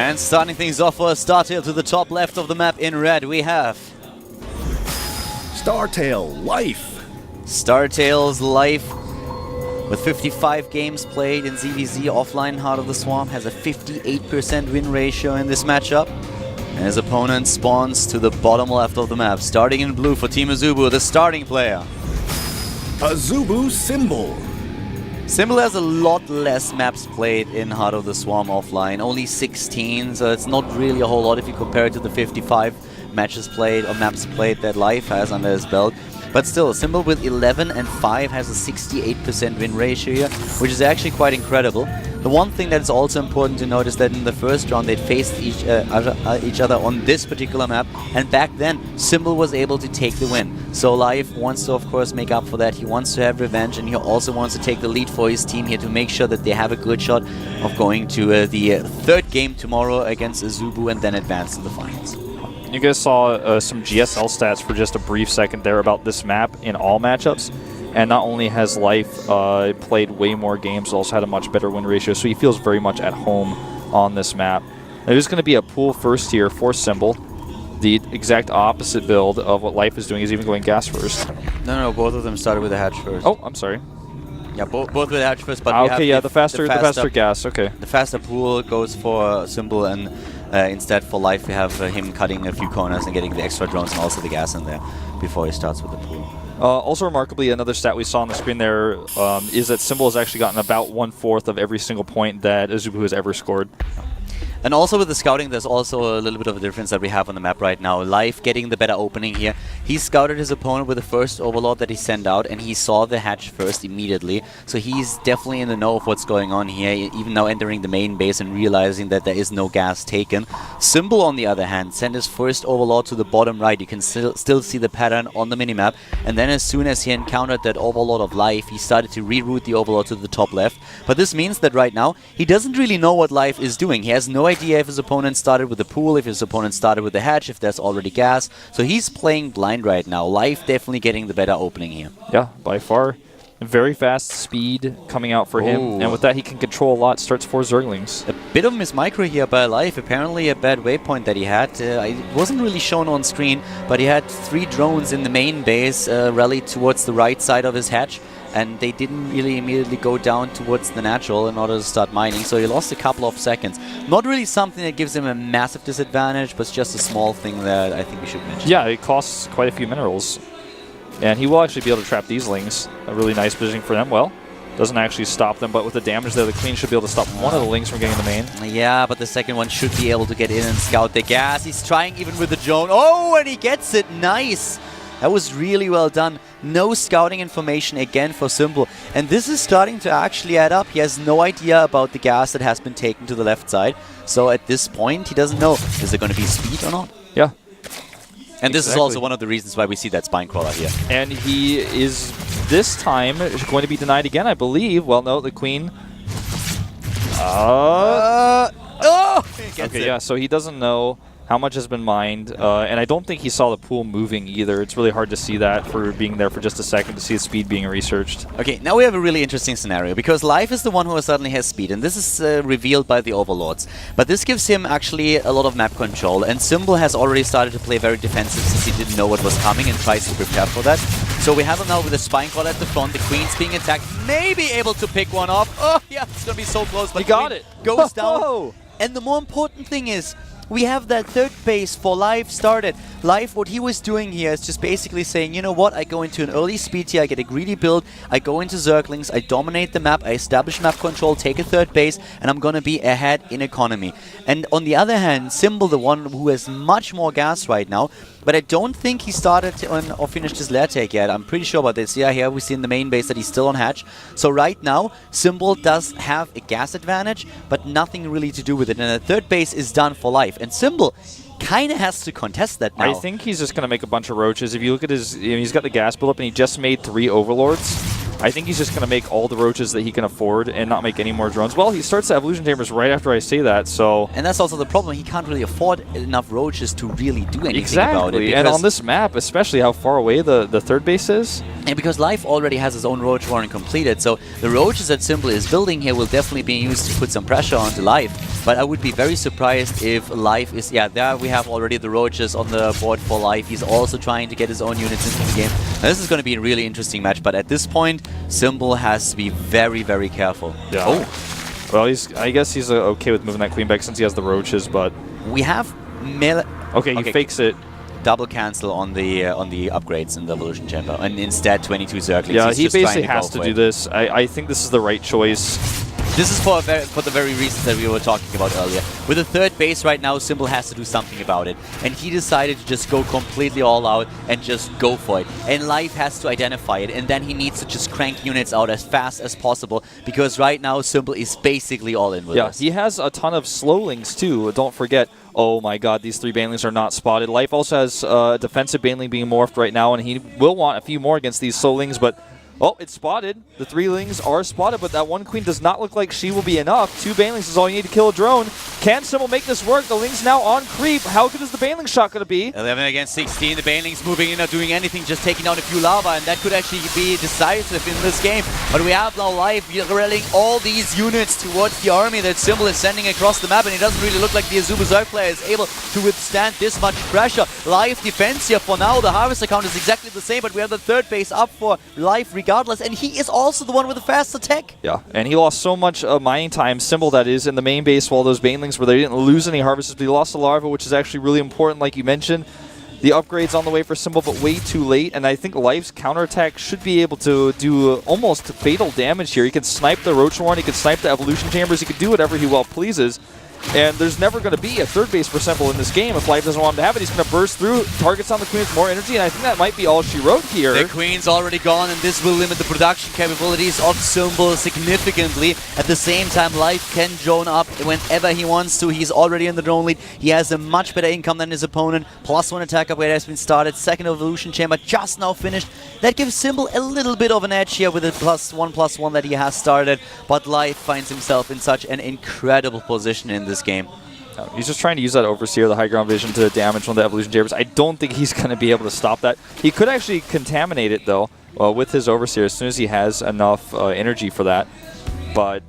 And starting things off for StarTale to the top left of the map in red, we have StarTale Life. StarTale's Life, with 55 games played in ZVZ offline Heart of the Swarm, has a 58% win ratio in this matchup. And his opponent spawns to the bottom left of the map. Starting in blue for Team AZUBU, the starting player. AZUBU Symbol. Symbol has a lot less maps played in Heart of the Swarm offline, only 16, so it's not really a whole lot if you compare it to the 55 matches played or maps played that Life has under his belt. But still, Symbol with 11 and 5 has a 68% win ratio here, which is actually quite incredible. The one thing that's also important to note is that in the first round they faced each other on this particular map, and back then Symbol was able to take the win. So Life wants to, of course, make up for that. He wants to have revenge, and he also wants to take the lead for his team here to make sure that they have a good shot of going to the third game tomorrow against AZUBU and then advance to the finals. You guys saw some GSL stats for just a brief second there about this map in all matchups. And not only has Life played way more games, also had a much better win ratio, so he feels very much at home on this map. There's going to be a pool first here for Symbol. The exact opposite build of what Life is doing is even going gas first. No, both of them started with a hatch first. Oh, I'm sorry. Yeah, both with a hatch first, but okay, yeah, the faster gas, okay. The faster pool goes for Symbol, and instead for Life we have him cutting a few corners and getting the extra drones and also the gas in there before he starts with the pool. Also remarkably, another stat we saw on the screen there is that Symbol has actually gotten about 1/4 of every single point that AZUBU has ever scored. And also with the scouting, there's also a little bit of a difference that we have on the map right now. Life getting the better opening here. He scouted his opponent with the first overlord that he sent out, and he saw the hatch first immediately. So he's definitely in the know of what's going on here, even now entering the main base and realizing that there is no gas taken. Symbol, on the other hand, sent his first overlord to the bottom right. You can still see the pattern on the minimap. And then as soon as he encountered that overlord of Life, he started to reroute the overlord to the top left. But this means that right now, he doesn't really know what Life is doing. He has no idea if his opponent started with the pool, if his opponent started with the hatch, if there's already gas. So he's playing blind right now. Life definitely getting the better opening here. Yeah, by far. Very fast speed coming out for him. And with that, he can control a lot. Starts 4 Zerglings. A bit of mismicro here by Life. Apparently a bad waypoint that he had. It wasn't really shown on screen, but he had 3 drones in the main base rallied towards the right side of his hatch. And they didn't really immediately go down towards the natural in order to start mining, so he lost a couple of seconds. Not really something that gives him a massive disadvantage, but just a small thing that I think we should mention. Yeah, it costs quite a few minerals. And he will actually be able to trap these lings. A really nice positioning for them. Well, doesn't actually stop them, but with the damage there, the Queen should be able to stop one of the lings from getting the main. Yeah, but the second one should be able to get in and scout the gas. He's trying even with the drone. Oh, and he gets it. Nice. That was really well done. No scouting information again for Symbol. And this is starting to actually add up. He has no idea about the gas that has been taken to the left side. So at this point, he doesn't know, is there going to be speed or not? Yeah. And this is also one of the reasons why we see that spine crawler here. And he is, this time, going to be denied again, I believe. Well, no, the Queen. Okay, yeah, so he doesn't know how much has been mined, and I don't think he saw the pool moving either. It's really hard to see that for being there for just a second to see the speed being researched. Okay, now we have a really interesting scenario, because Life is the one who suddenly has speed, and this is revealed by the overlords. But this gives him actually a lot of map control, and Symbol has already started to play very defensive since he didn't know what was coming and tries to prepare for that. So we have him now with a spine crawler at the front, the Queen's being attacked, maybe able to pick one off. Oh yeah, it's going to be so close, but he got it. Goes down. And the more important thing is, we have that third base for Life started. Life, what he was doing here is just basically saying, you know what, I go into an early speed tier, I get a greedy build, I go into Zerglings, I dominate the map, I establish map control, take a third base, and I'm gonna be ahead in economy. And on the other hand, Symbol, the one who has much more gas right now, but I don't think he started or finished his lair take yet. I'm pretty sure about this. Yeah, here we see in the main base that he's still on hatch. So right now, Symbol does have a gas advantage, but nothing really to do with it. And the third base is done for Life. And Symbol kind of has to contest that now. I think he's just going to make a bunch of roaches. If you look at his, he's got the gas build up and he just made 3 overlords. I think he's just going to make all the roaches that he can afford and not make any more drones. Well, he starts the evolution chambers right after I say that, so... And that's also the problem. He can't really afford enough roaches to really do anything exactly. about it. And on this map, especially how far away the third base is. And because Life already has his own roach warren completed, so the roaches that Symbol is building here will definitely be used to put some pressure onto Life. But I would be very surprised if Life is... Yeah, there we have already the roaches on the board for Life. He's also trying to get his own units into the game. Now, this is going to be a really interesting match, but at this point, Symbol has to be very, very careful. Yeah. Oh. Well, I guess he's okay with moving that queen back since he has the roaches, but... We have melee... Okay, he fakes it. Double cancel on the upgrades in the evolution chamber, and instead 22 Zerglings. Yeah, he basically has to do this. I think this is the right choice. This is for the very reasons that we were talking about earlier. With the third base right now, Symbol has to do something about it. And he decided to just go completely all out and just go for it. And Life has to identify it, and then he needs to just crank units out as fast as possible, because right now Symbol is basically all in with us. Yeah, he has a ton of slowlings too, don't forget. Oh my god, these 3 banelings are not spotted. Life also has defensive baneling being morphed right now, and he will want a few more against these slowlings, but... Oh, it's spotted. The 3 lings are spotted, but that 1 queen does not look like she will be enough. 2 banelings is all you need to kill a drone. Can Symbol make this work? The ling's now on creep. How good is the baneling shot going to be? 11 against 16. The banelings moving in, not doing anything, just taking down a few lava, and that could actually be decisive in this game. But we have now Life rallying all these units towards the army that Symbol is sending across the map, and it doesn't really look like the AZUBU Zerg player is able to withstand this much pressure. Life defense here for now. The harvester count is exactly the same, but we have the third base up for Life regardless, and he is also the one with the fast attack. Yeah, and he lost so much mining time, Symbol that is, in the main base while those banelings were there. He didn't lose any harvesters, but he lost a larva, which is actually really important, like you mentioned. The upgrade's on the way for Symbol, but way too late, and I think Life's counterattack should be able to do almost fatal damage here. He can snipe the Roach Warren, he can snipe the Evolution Chambers, he can do whatever he well pleases. And there's never going to be a third base for Symbol in this game. If Life doesn't want him to have it, he's going to burst through, targets on the queen with more energy, and I think that might be all she wrote here. The queen's already gone, and this will limit the production capabilities of Symbol significantly. At the same time, Life can drone up whenever he wants to. He's already in the drone lead. He has a much better income than his opponent. +1 attack upgrade has been started. Second evolution chamber just now finished. That gives Symbol a little bit of an edge here with the +1/+1 that he has started. But Life finds himself in such an incredible position in this game. He's just trying to use that Overseer, the high ground vision, to damage one of the evolution chambers. I don't think he's going to be able to stop that. He could actually contaminate it, though, with his Overseer as soon as he has enough energy for that. But,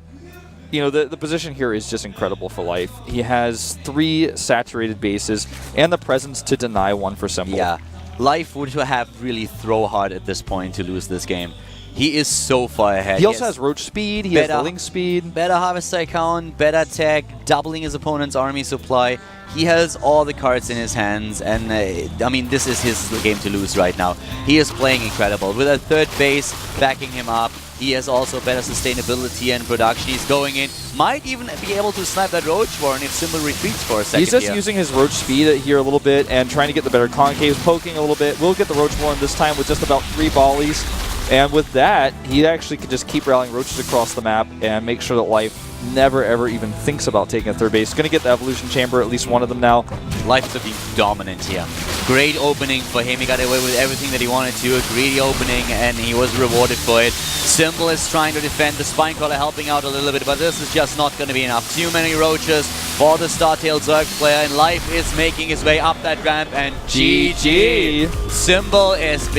you know, the position here is just incredible for Life. He has 3 saturated bases and the presence to deny one for Symbol. Yeah, Life would have really throw hard at this point to lose this game. He is so far ahead. He also has Roach speed, he has the Link speed. Better harvester count, better tech, doubling his opponent's army supply. He has all the cards in his hands, and I mean, this is his game to lose right now. He is playing incredible. With a third base backing him up, he has also better sustainability and production. He's going in, might even be able to snipe that Roach Warren if Symbol retreats for a second. He's just using his Roach speed here a little bit and trying to get the better concaves, poking a little bit. We'll get the Roach Warren this time with just about 3 volleys. And with that, he actually could just keep rallying roaches across the map and make sure that Life never, ever even thinks about taking a third base. He's going to get the Evolution Chamber, at least one of them now. Life to be dominant here. Great opening for him. He got away with everything that he wanted to. A greedy opening, and he was rewarded for it. Symbol is trying to defend. The Spinecrawler helping out a little bit, but this is just not going to be enough. Too many roaches for the StarTale Zerg player, and Life is making his way up that ramp, and GG. Symbol is